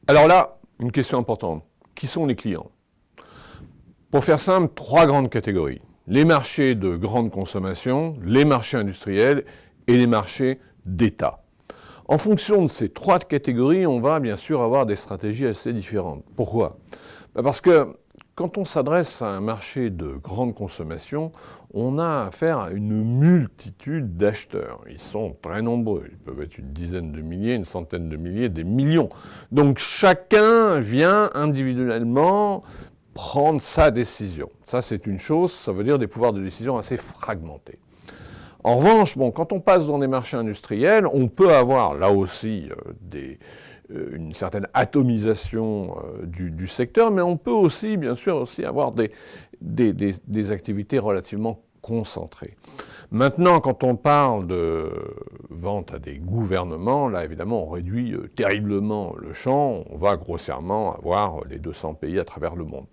Alors là, une question importante. Qui sont les clients? Pour faire simple, 3 grandes catégories. Les marchés de grande consommation, les marchés industriels et les marchés d'État. En fonction de ces 3 catégories, on va bien sûr avoir des stratégies assez différentes. Pourquoi? Parce que quand on s'adresse à un marché de grande consommation, on a affaire à une multitude d'acheteurs. Ils sont très nombreux. Ils peuvent être une dizaine de milliers, une centaine de milliers, des millions. Donc chacun vient individuellement prendre sa décision. Ça, c'est une chose, ça veut dire des pouvoirs de décision assez fragmentés. En revanche, quand on passe dans des marchés industriels, on peut avoir là aussi une certaine atomisation du secteur, mais on peut aussi, bien sûr, avoir des activités relativement concentrées. Maintenant, quand on parle de vente à des gouvernements, là, évidemment, on réduit terriblement le champ. On va grossièrement avoir les 200 pays à travers le monde.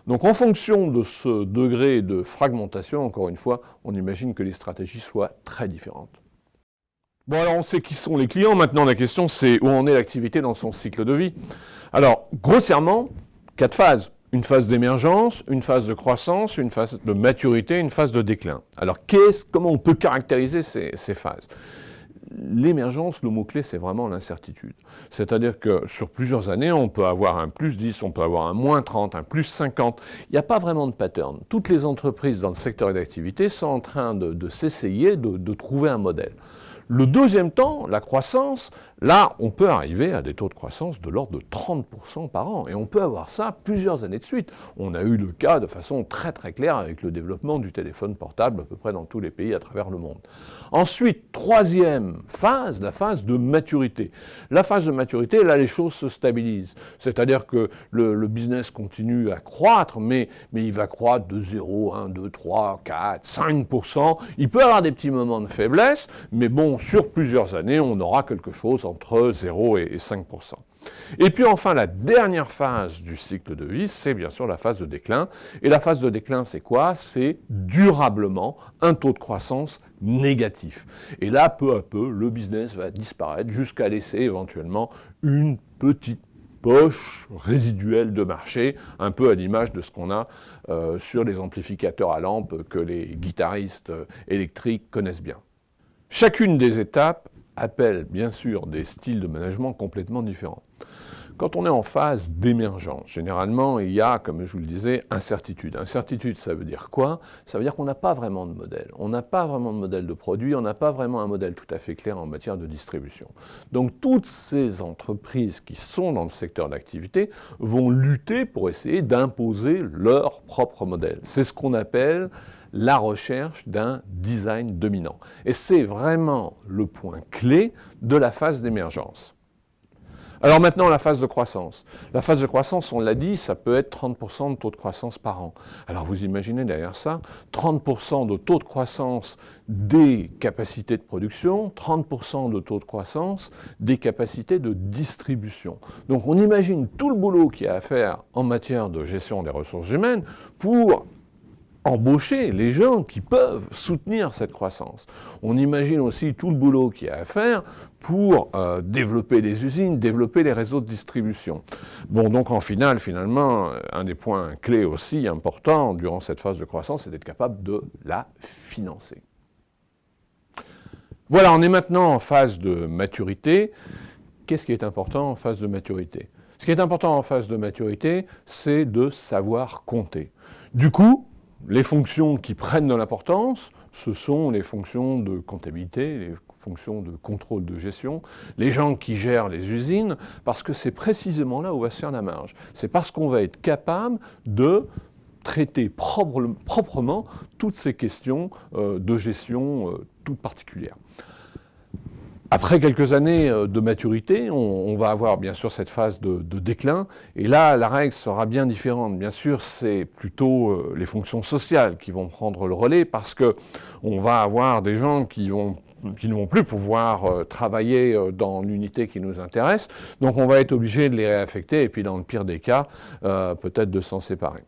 Donc, en fonction de ce degré de fragmentation, encore une fois, on imagine que les stratégies soient très différentes. Bon, alors, on sait qui sont les clients. Maintenant, la question, c'est où en est l'activité dans son cycle de vie. Alors, grossièrement, 4 phases. Une phase d'émergence, une phase de croissance, une phase de maturité, une phase de déclin. Alors, comment on peut caractériser ces phases? L'émergence, le mot-clé, c'est vraiment l'incertitude. C'est-à-dire que sur plusieurs années, on peut avoir un plus 10, on peut avoir un moins 30, un plus 50. Il n'y a pas vraiment de pattern. Toutes les entreprises dans le secteur d'activité sont en train de s'essayer de trouver un modèle. Le deuxième temps, la croissance, là, on peut arriver à des taux de croissance de l'ordre de 30% par an. Et on peut avoir ça plusieurs années de suite. On a eu le cas de façon très très claire avec le développement du téléphone portable à peu près dans tous les pays à travers le monde. Ensuite, troisième phase, la phase de maturité. La phase de maturité, là, les choses se stabilisent. C'est-à-dire que le business continue à croître, mais il va croître de 0, 1, 2, 3, 4, 5%. Il peut y avoir des petits moments de faiblesse, mais bon, sur plusieurs années, on aura quelque chose entre 0 et 5%. Et puis enfin, la dernière phase du cycle de vie, c'est bien sûr la phase de déclin. Et la phase de déclin, c'est quoi? C'est durablement un taux de croissance négatif. Et là, peu à peu, le business va disparaître jusqu'à laisser éventuellement une petite poche résiduelle de marché, un peu à l'image de ce qu'on a sur les amplificateurs à lampe que les guitaristes électriques connaissent bien. Chacune des étapes appelle bien sûr des styles de management complètement différents. Quand on est en phase d'émergence, généralement, il y a, comme je vous le disais, incertitude. Incertitude, ça veut dire quoi? Ça veut dire qu'on n'a pas vraiment de modèle. On n'a pas vraiment de modèle de produit, on n'a pas vraiment un modèle tout à fait clair en matière de distribution. Donc, toutes ces entreprises qui sont dans le secteur d'activité vont lutter pour essayer d'imposer leur propre modèle. C'est ce qu'on appelle la recherche d'un design dominant. Et c'est vraiment le point clé de la phase d'émergence. Alors maintenant, la phase de croissance. La phase de croissance, on l'a dit, ça peut être 30% de taux de croissance par an. Alors vous imaginez derrière ça, 30% de taux de croissance des capacités de production, 30% de taux de croissance des capacités de distribution. Donc on imagine tout le boulot qu'il y a à faire en matière de gestion des ressources humaines pour embaucher les gens qui peuvent soutenir cette croissance. On imagine aussi tout le boulot qu'il y a à faire pour développer des usines, développer les réseaux de distribution. Bon, donc en finalement, un des points clés aussi importants durant cette phase de croissance, c'est d'être capable de la financer. Voilà, on est maintenant en phase de maturité. Qu'est-ce qui est important en phase de maturité? Ce qui est important en phase de maturité, c'est de savoir compter. Du coup, les fonctions qui prennent de l'importance, ce sont les fonctions de comptabilité, les fonctions de contrôle de gestion, les gens qui gèrent les usines, parce que c'est précisément là où va se faire la marge. C'est parce qu'on va être capable de traiter proprement toutes ces questions de gestion toutes particulières. Après quelques années de maturité, on va avoir bien sûr cette phase de déclin, et là, la règle sera bien différente. Bien sûr, c'est plutôt les fonctions sociales qui vont prendre le relais, parce qu'on va avoir des gens qui ne vont plus pouvoir travailler dans l'unité qui nous intéresse, donc on va être obligé de les réaffecter, et puis dans le pire des cas, peut-être de s'en séparer.